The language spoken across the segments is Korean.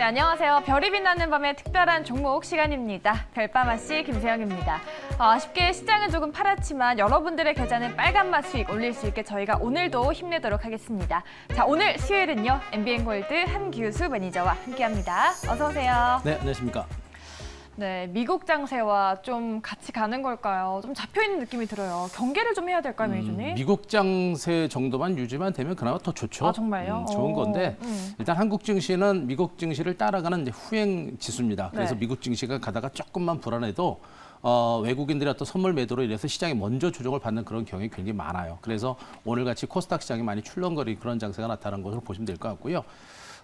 안녕하세요. 별이 빛나는 밤의 특별한 종목 시간입니다. 별밤아씨 김세영입니다. 아쉽게 시장은 조금 팔았지만 여러분들의 계좌는 빨간맛 수익 올릴 수 있게 저희가 오늘도 힘내도록 하겠습니다. 자, 오늘 수요일은요. MBN골드 한기우수 매니저와 함께합니다. 어서 오세요. 네, 안녕하십니까. 네, 미국 장세와 좀 같이 가는 걸까요? 좀 잡혀있는 느낌이 들어요. 경계를 좀 해야 될까요, 매니저님? 미국 장세 정도만 유지만 되면 그나마 더 좋죠. 아, 정말요? 좋은 건데 일단 한국 증시는 미국 증시를 따라가는 이제 후행 지수입니다. 그래서 네. 미국 증시가 가다가 조금만 불안해도 외국인들의 어떤 선물 매도로 인해서 시장이 먼저 조정을 받는 그런 경향이 굉장히 많아요. 그래서 오늘같이 코스닥 시장이 많이 출렁거리는 그런 장세가 나타난 것으로 보시면 될 것 같고요.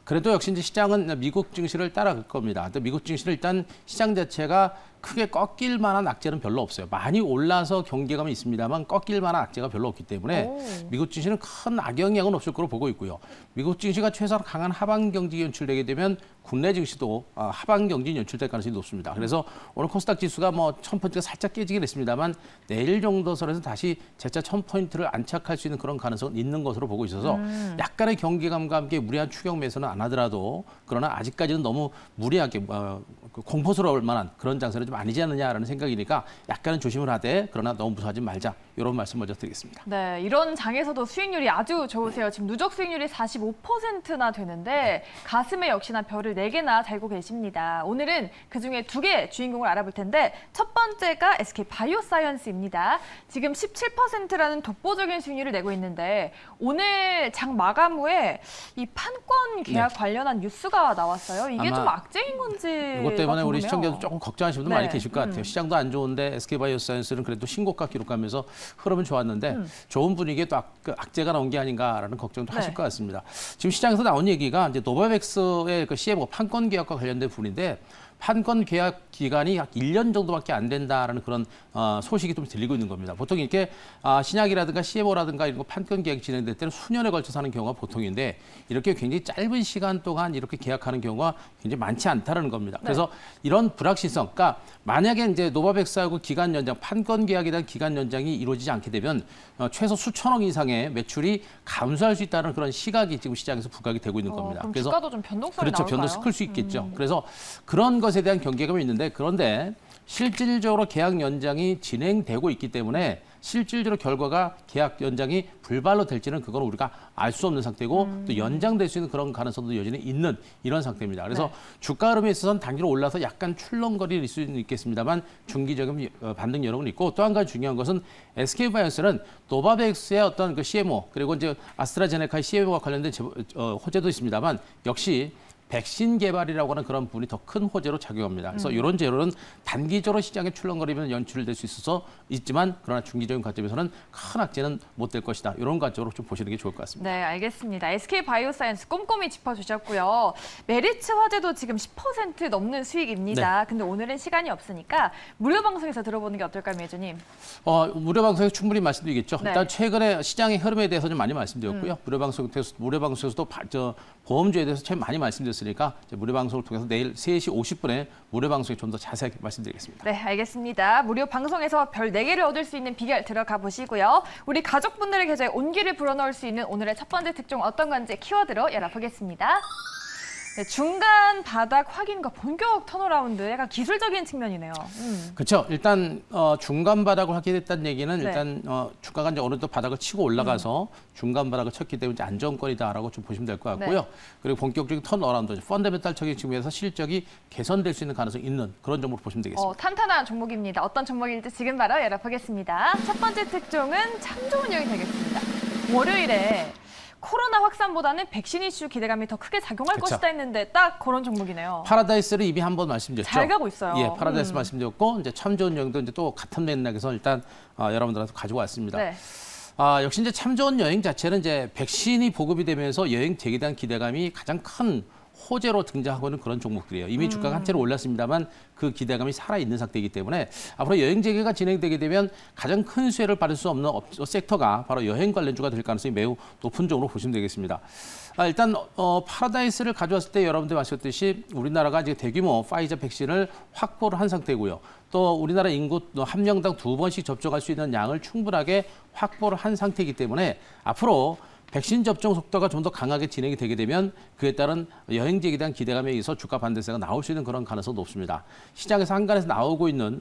그래도 역시 이제 시장은 미국 증시를 따라갈 겁니다. 또 미국 증시는 일단 시장 자체가 크게 꺾일 만한 악재는 별로 없어요. 많이 올라서 경계감은 있습니다만 꺾일 만한 악재가 별로 없기 때문에 미국 증시는 큰 악영향은 없을 거로 보고 있고요. 미국 증시가 최소한 강한 하방 경직이 연출되게 되면 국내 증시도 하방 경직이 연출될 가능성이 높습니다. 그래서 오늘 코스닥 지수가 뭐 1000포인트가 살짝 깨지긴 했습니다만 내일 정도 선에서 다시 재차 1000포인트를 안착할 수 있는 그런 가능성은 있는 것으로 보고 있어서 약간의 경계감과 함께 무리한 추격 매수는 안 하더라도 그러나 아직까지는 너무 무리하게 공포스러울 만한 그런 장세는 좀 아니지 않느냐라는 생각이니까 약간은 조심을 하되 그러나 너무 무서워하지 말자 이런 말씀 먼저 드리겠습니다. 네, 이런 장에서도 수익률이 아주 좋으세요. 지금 누적 수익률이 45%나 되는데 가슴에 역시나 별을 4개나 달고 계십니다. 오늘은 그중에 2개 주인공을 알아볼 텐데 첫 번째가 SK 바이오사이언스입니다. 지금 17%라는 독보적인 수익률을 내고 있는데 오늘 장 마감 후에 이 판권 계약 관련한 뉴스가 나왔어요. 이게 좀 악재인 건지 이것 때문에 우리 시청자도 조금 걱정하시는 분들 많이 계실 것 같아요. 시장도 안 좋은데 SK바이오사이언스는 그래도 신고가 기록하면서 흐름은 좋았는데 좋은 분위기에 또 악재가 나온 게 아닌가라는 걱정도 하실 것 같습니다. 지금 시장에서 나온 얘기가 이제 노바백스의 그 CMO 판권 계약과 관련된 부분인데 판권 계약 기간이 약 1년 정도밖에 안 된다라는 그런 소식이 좀 들리고 있는 겁니다. 보통 이렇게 신약이라든가 CMO라든가 이런 거 판권 계약이 진행될 때는 수년에 걸쳐서 하는 경우가 보통인데 이렇게 굉장히 짧은 시간 동안 이렇게 계약하는 경우가 굉장히 많지 않다는 겁니다. 그래서 이런 불확실성, 그러니까 만약에 이제 노바백스하고 기간 연장, 판권 계약에 대한 기간 연장이 이루어지지 않게 되면 최소 수천억 이상의 매출이 감소할 수 있다는 그런 시각이 지금 시장에서 부각이 되고 있는 겁니다. 그럼 그래서 주가도 좀 변동성이 그렇죠, 나올까요? 변동성이 클 수 있겠죠. 그래서 그런 것에 대한 경계감이 있는데 그런데 실질적으로 계약 연장이 진행되고 있기 때문에 실질적으로 결과가 계약 연장이 불발로 될지는 그건 우리가 알 수 없는 상태고 또 연장될 수 있는 그런 가능성도 여전히 있는 이런 상태입니다. 그래서 주가 흐름에 있어서는 단기로 올라서 약간 출렁거릴 수는 있겠습니다만 중기적인 반등 여력은 있고 또 한 가지 중요한 것은 SK바이오스는 노바백스의 어떤 그 CMO 그리고 이제 아스트라제네카의 CMO와 관련된 호재도 있습니다만 역시 백신 개발이라고 하는 그런 부분이 더 큰 호재로 작용합니다. 그래서 이런 재료는 단기적으로 시장에 출렁거리면 연출될 수 있어서 있지만 그러나 중기적인 관점에서는 큰 악재는 못 될 것이다. 이런 관점으로 좀 보시는 게 좋을 것 같습니다. 네, 알겠습니다. SK 바이오사이언스 꼼꼼히 짚어주셨고요. 메리츠 화재도 지금 10% 넘는 수익입니다. 근데 오늘은 시간이 없으니까 무료 방송에서 들어보는 게 어떨까요, 매니저님? 무료 방송에서 충분히 말씀드리겠죠. 네. 일단 최근에 시장의 흐름에 대해서 좀 많이 말씀드렸고요. 무료 방송에서도 보험주에 대해서 참 많이 말씀드렸으니까 무료 방송을 통해서 내일 3시 50분에 무료 방송에 좀 더 자세하게 말씀드리겠습니다. 네, 알겠습니다. 무료 방송에서 별 4개를 얻을 수 있는 비결 들어가 보시고요. 우리 가족분들의 계좌에 온기를 불어넣을 수 있는 오늘의 첫 번째 특종 어떤 건지 키워드로 열어보겠습니다. 네, 중간 바닥 확인과 본격 턴어라운드, 약간 기술적인 측면이네요. 그렇죠. 일단 중간 바닥을 확인했다는 얘기는 일단 주가가 이제 어느 정도 바닥을 치고 올라가서 중간 바닥을 쳤기 때문에 이제 안정권이다라고 좀 보시면 될 것 같고요. 그리고 본격적인 턴어라운드, 펀더멘탈적인 측면에서 실적이 개선될 수 있는 가능성이 있는 그런 종목으로 보시면 되겠습니다. 탄탄한 종목입니다. 어떤 종목일지 지금 바로 열어보겠습니다. 첫 번째 특종은 참 좋은 여행이 되겠습니다. 월요일에 코로나 확산보다는 백신 이슈 기대감이 더 크게 작용할 것이다 했는데 딱 그런 종목이네요. 파라다이스를 이미 한번 말씀드렸죠. 잘 가고 있어요. 예, 파라다이스 말씀드렸고 이제 참 좋은 여행도 이제 또 같은 맥락에서 일단 여러분들한테 가지고 왔습니다. 네. 역시 이제 참 좋은 여행 자체는 이제 백신이 보급이 되면서 여행 재개에 대한 기대감이 가장 큰 호재로 등장하고 있는 그런 종목들이에요. 이미 주가가 한채로 올랐습니다만 그 기대감이 살아있는 상태이기 때문에 앞으로 여행 재개가 진행되게 되면 가장 큰 수혜를 받을 수 없는 섹터가 바로 여행 관련주가 될 가능성이 매우 높은 쪽으로 보시면 되겠습니다. 일단 파라다이스를 가져왔을 때 여러분들 아셨듯이 우리나라가 이제 대규모 파이자 백신을 확보를 한 상태고요. 또 우리나라 인구 한 명당 2번씩 접종할 수 있는 양을 충분하게 확보를 한 상태이기 때문에 앞으로 백신 접종 속도가 좀 더 강하게 진행이 되게 되면 그에 따른 여행지에 대한 기대감에 의해서 주가 반등세가 나올 수 있는 그런 가능성도 높습니다. 시장에서 한간에서 나오고 있는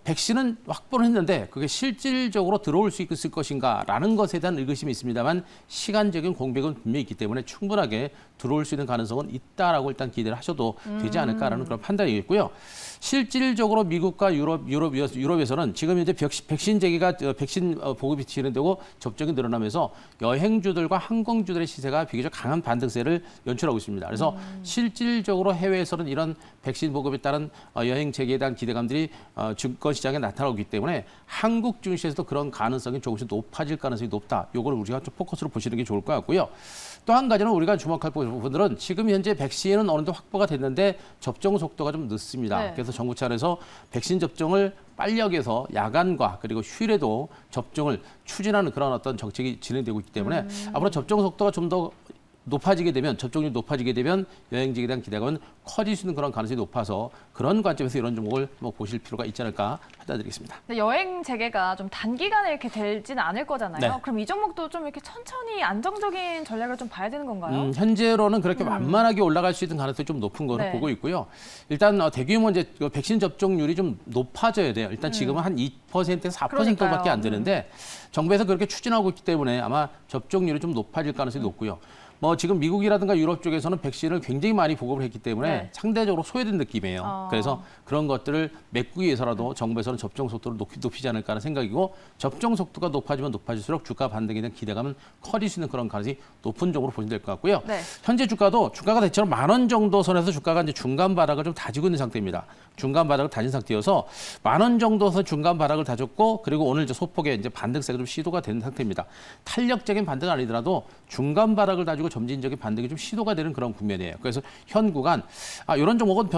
백신은 확보를 했는데 그게 실질적으로 들어올 수 있을 것인가라는 것에 대한 의구심이 있습니다만 시간적인 공백은 분명히 있기 때문에 충분하게 들어올 수 있는 가능성은 있다라고 일단 기대를 하셔도 되지 않을까라는 그런 판단이 있고요. 실질적으로 미국과 유럽에서는 지금 현재 백신 재개가 백신 보급이 진행되고 접종이 늘어나면서 여행주들과 항공주들의 시세가 비교적 강한 반등세를 연출하고 있습니다. 그래서 실질적으로 해외에서는 이런 백신 보급에 따른 여행 재개에 대한 기대감들이 증권 시장에 나타나고 있기 때문에 한국 증시에서도 그런 가능성이 조금씩 높아질 가능성이 높다. 이걸 우리가 좀 포커스로 보시는 게 좋을 것 같고요. 또 한 가지는 우리가 주목할 부분들은 지금 현재 백신은 어느 정도 확보가 됐는데 접종 속도가 좀 늦습니다. 네. 그래서 정부 차원에서 백신 접종을 빨리 하기 위해서 야간과 그리고 휴일에도 접종을 추진하는 그런 어떤 정책이 진행되고 있기 때문에 앞으로 접종 속도가 좀 더 높아지게 되면 접종률이 높아지게 되면 여행지에 대한 기대감은 커질 수 있는 그런 가능성이 높아서 그런 관점에서 이런 종목을 보실 필요가 있지 않을까 판단드리겠습니다. 근데 여행 재개가 좀 단기간에 이렇게 되지는 않을 거잖아요. 네. 그럼 이 종목도 좀 이렇게 천천히 안정적인 전략을 좀 봐야 되는 건가요? 현재로는 그렇게 완만하게 올라갈 수 있는 가능성이 좀 높은 거로 네. 보고 있고요. 일단 대규모 이제 백신 접종률이 좀 높아져야 돼요. 일단 지금은 한 2%에서 4%밖에 안 되는데 정부에서 그렇게 추진하고 있기 때문에 아마 접종률이 좀 높아질 가능성이 높고요. 지금 미국이라든가 유럽 쪽에서는 백신을 굉장히 많이 보급을 했기 때문에 네. 상대적으로 소외된 느낌이에요. 그래서 그런 것들을 메꾸기 위해서라도 정부에서는 접종 속도를 높이지 않을까 하는 생각이고 접종 속도가 높아지면 높아질수록 주가 반등에 대한 기대감은 커질 수 있는 그런 가능성이 높은 쪽으로 보시면 될 것 같고요. 네. 현재 주가가 대체로 10,000원 정도 선에서 주가가 이제 중간 바닥을 좀 다지고 있는 상태입니다. 중간 바닥을 다진 상태여서 10,000원 정도에서 중간 바닥을 다졌고 그리고 오늘 이제 소폭의 이제 반등세가 좀 시도가 된 상태입니다. 탄력적인 반등은 아니더라도 중간 바닥을 다지고 점진적인 반등이 좀 시도가 되는 그런 국면이에요. 그래서 현 구간 이런 종목은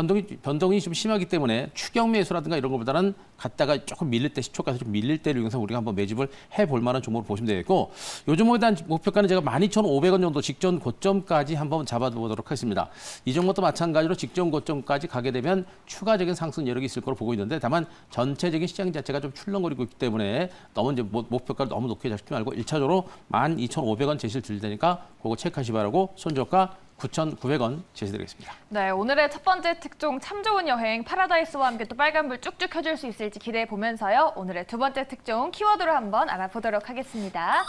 변동이 좀 심하기 때문에 추격 매수라든가 이런 것보다는 갔다가 조금 밀릴 때 시초가에서 좀 밀릴 때를 이용해서 우리가 한번 매집을 해볼 만한 종목으로 보시면 되겠고 요 종목에 대한 목표가는 제가 12,500원 정도 직전 고점까지 한번 잡아보도록 하겠습니다. 이 종목도 마찬가지로 직전 고점까지 가게 되면 추가적인 상승 여력이 있을 거로 보고 있는데 다만 전체적인 시장 자체가 좀 출렁거리고 있기 때문에 너무 이제 목표가를 너무 높게 잡지 말고 1차적으로 12,500원 제시를 드릴 테니까 그거 체크하시 바라고 손저가 9,900원 제시드리겠습니다. 네, 오늘의 첫 번째 특종 참 좋은 여행 파라다이스와 함께 또 빨간불 쭉쭉 켜줄 수 있을지 기대해 보면서요. 오늘의 두 번째 특종 키워드로 한번 알아보도록 하겠습니다.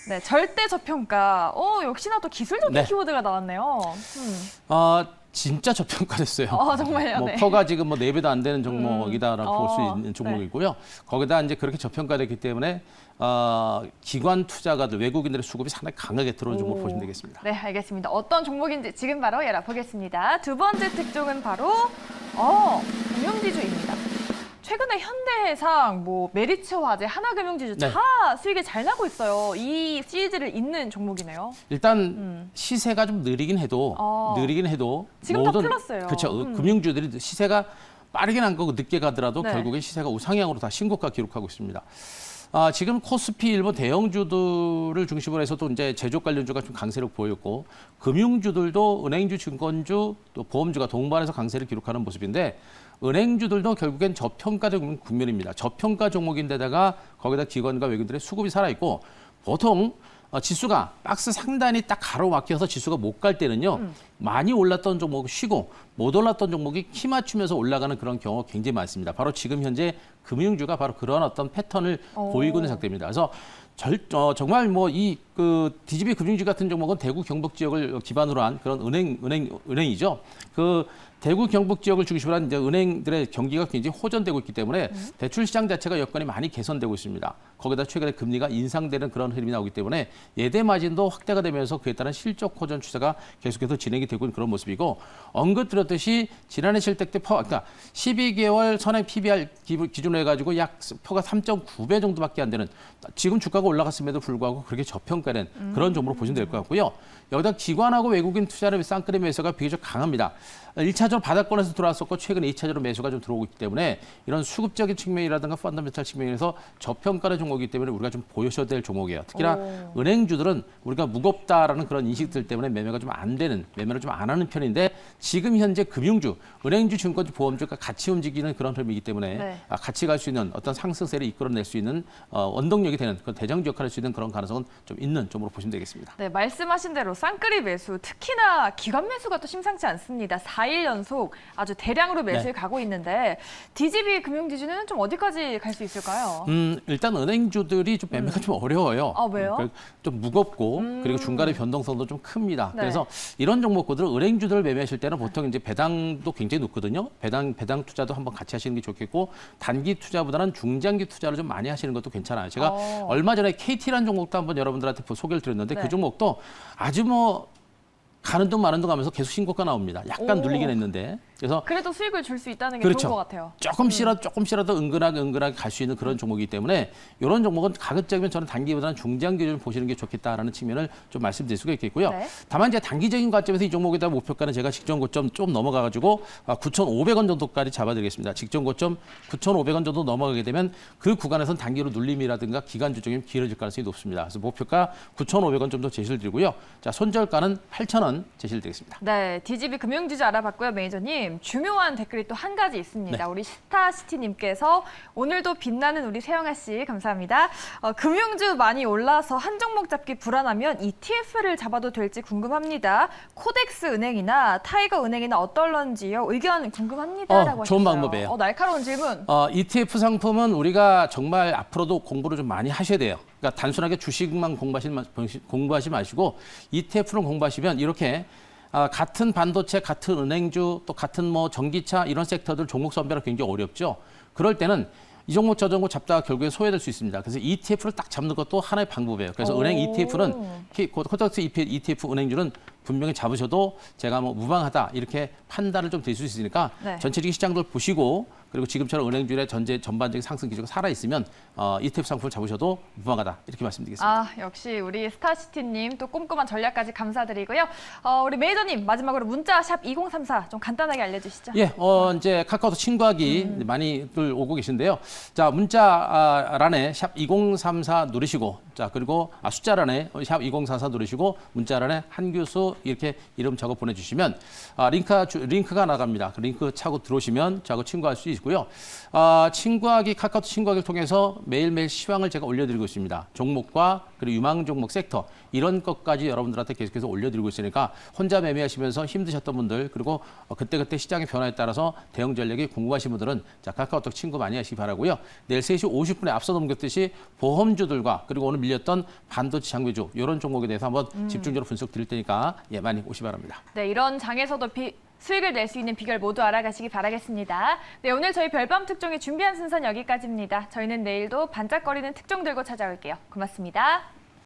네, 절대 저평가. 역시나 또 기술적인 네. 키워드가 나왔네요. 진짜 저평가됐어요. 정말요? 네. 퍼가 지금 4배도 안 되는 종목이다라고 볼 수 있는 네. 종목이고요. 거기다 이제 그렇게 저평가됐기 때문에 기관 투자가들 외국인들의 수급이 상당히 강하게 들어오는 종목을 보시면 되겠습니다. 네, 알겠습니다. 어떤 종목인지 지금 바로 열어보겠습니다. 두 번째 특종은 바로 금융지주입니다. 최근에 현대해상, 메리츠화재, 하나금융지주 네. 다 수익이 잘 나고 있어요. 이 시리즈를 잇는 종목이네요. 일단 시세가 좀 느리긴 해도 지금 다 플러스예요. 그렇죠. 금융주들이 시세가 빠르게 안 가고 늦게 가더라도 네. 결국에 시세가 우상향으로 다 신고가 기록하고 있습니다. 지금 코스피 일본 대형주들을 중심으로 해서도 이제 제조 관련주가 좀 강세를 보였고 금융주들도 은행주, 증권주, 또 보험주가 동반해서 강세를 기록하는 모습인데 은행주들도 결국엔 저평가된 국면입니다. 저평가 종목인데다가 거기다 기관과 외국인들의 수급이 살아있고 보통 지수가 박스 상단이 딱 가로막혀서 지수가 못 갈 때는요. 많이 올랐던 종목이 쉬고 못 올랐던 종목이 키 맞추면서 올라가는 그런 경우가 굉장히 많습니다. 바로 지금 현재 금융주가 바로 그런 어떤 패턴을 보이고 있는 상태입니다. 그래서 정말 DGB 금융주 같은 종목은 대구 경북 지역을 기반으로 한 그런 은행이죠. 대구 경북 지역을 중심으로 한 이제 은행들의 경기가 굉장히 호전되고 있기 때문에 대출 시장 자체가 여건이 많이 개선되고 있습니다. 거기다 최근에 금리가 인상되는 그런 흐름이 나오기 때문에 예대 마진도 확대가 되면서 그에 따른 실적 호전 추세가 계속해서 진행이 되고 있는 그런 모습이고 언급드렸듯이 지난해 실적 때 그러니까 12개월 선행 PBR 기준으로 해가지고 약 표가 3.9배 정도밖에 안 되는 지금 주가가 올라갔음에도 불구하고 그렇게 저평가된 그런 종목으로 보시면 될 것 같고요. 여기다 기관하고 외국인 투자를 쌍끌이 매수가 비교적 강합니다. 1차적으로 바닥권에서 들어왔었고 최근에 2차적으로 매수가 좀 들어오고 있기 때문에 이런 수급적인 측면이라든가 펀더멘탈 측면에서 저평가의 종목이기 때문에 우리가 좀 보셔야 될 종목이에요. 특히나 은행주들은 우리가 무겁다라는 그런 인식들 때문에 매매가 좀 안 되는, 매매를 좀 안 하는 편인데 지금 현재 금융주, 은행주, 증권주, 보험주가 같이 움직이는 그런 흐름이기 때문에 네. 같이 갈 수 있는 어떤 상승세를 이끌어낼 수 있는 원동력이 되는 그런 대장 전형주 역할을 할 수 있는 그런 가능성은 좀 있는 쪽으로 보시면 되겠습니다. 네, 말씀하신 대로 쌍끌이 매수, 특히나 기관 매수가 또 심상치 않습니다. 4일 연속 아주 대량으로 매수에 가고 있는데 DGB 금융지주는 좀 어디까지 갈 수 있을까요? 일단 은행주들이 좀 매매가 좀 어려워요. 아, 왜요? 좀 무겁고 그리고 중간에 변동성도 좀 큽니다. 네. 그래서 이런 종목들은 은행주들을 매매하실 때는 보통 이제 배당도 굉장히 높거든요. 배당 투자도 한번 같이 하시는 게 좋겠고 단기 투자보다는 중장기 투자를 좀 많이 하시는 것도 괜찮아요. 제가 얼마 전에 KT라는 종목도 한번 여러분들한테 소개를 드렸는데 네. 그 종목도 아주 뭐 가는 둥 마는 둥 하면서 계속 신고가 나옵니다. 약간 눌리긴 했는데. 그래서 그래도 수익을 줄 수 있다는 게 그렇죠. 좋은 것 같아요. 조금씩이라도 은근하게 갈 수 있는 그런 종목이기 때문에 이런 종목은 가급적이면 저는 단기보다는 중장기를 보시는 게 좋겠다라는 측면을 좀 말씀드릴 수가 있겠고요. 네. 다만 이제 단기적인 관점에서 이 종목에 대한 목표가는 제가 직전 고점 좀 넘어가가지고 9,500원 정도까지 잡아드리겠습니다. 직전 고점 9,500원 정도 넘어가게 되면 그 구간에서는 단기로 눌림이라든가 기간 조정이 길어질 가능성이 높습니다. 그래서 목표가 9,500원 정도 제시를 드리고요. 자, 손절가는 8,000원 제시를 드리겠습니다. 네, DGB 금융지주 알아봤고요, 매니저님. 중요한 댓글이 또 한 가지 있습니다. 네. 우리 스타시티님께서 오늘도 빛나는 우리 세영아 씨 감사합니다. 금융주 많이 올라서 한 종목 잡기 불안하면 ETF를 잡아도 될지 궁금합니다. 코덱스 은행이나 타이거 은행이나 어떨런지요? 의견 궁금합니다라고 좋은 하셨어요. 방법이에요. 날카로운 질문. ETF 상품은 우리가 정말 앞으로도 공부를 좀 많이 하셔야 돼요. 그러니까 단순하게 주식만 공부하지 마시고 ETF를 공부하시면 이렇게 같은 반도체, 같은 은행주, 또 같은 뭐 전기차 이런 섹터들 종목 선별이 굉장히 어렵죠. 그럴 때는 이 종목 저 종목 잡다가 결국에 소외될 수 있습니다. 그래서 ETF를 딱 잡는 것도 하나의 방법이에요. 그래서 은행 ETF는 코덱스 ETF 은행주는 분명히 잡으셔도 제가 뭐 무방하다 이렇게 판단을 좀 드릴 수 있으니까 네. 전체적인 시장들 보시고 그리고 지금처럼 은행주의 전반적인 상승 기조가 살아 있으면 ETF 상품을 잡으셔도 무방하다 이렇게 말씀드리겠습니다. 역시 우리 스타시티님 또 꼼꼼한 전략까지 감사드리고요. 우리 매니저님 마지막으로 문자 샵 2034 좀 간단하게 알려주시죠. 예, 이제 카카오톡 친구하기 많이들 오고 계신데요. 자, 문자란에 샵 2034 누르시고, 자, 그리고 숫자란에 샵 2044 누르시고, 문자란에 한규수 이렇게 이름 적어 보내주시면 링크가 나갑니다. 그 링크 차고 들어오시면 저하고 친구할 수 있고요. 카카오톡 친구하기를 통해서 매일매일 시황을 제가 올려드리고 있습니다. 종목과 그리고 유망 종목 섹터 이런 것까지 여러분들한테 계속해서 올려드리고 있으니까 혼자 매매하시면서 힘드셨던 분들 그리고 그때그때 시장의 변화에 따라서 대응 전략이 궁금하신 분들은 자, 카카오톡 친구 많이 하시기 바라고요. 내일 3시 50분에 앞서 넘겼듯이 보험주들과 그리고 오늘 밀렸던 반도체 장비주 이런 종목에 대해서 한번 집중적으로 분석 드릴 테니까 많이 오시기 바랍니다. 네, 이런 장에서도 수익을 낼 수 있는 비결 모두 알아가시기 바라겠습니다. 네, 오늘 저희 별밤 특종이 준비한 순서는 여기까지입니다. 저희는 내일도 반짝거리는 특종 들고 찾아올게요. 고맙습니다.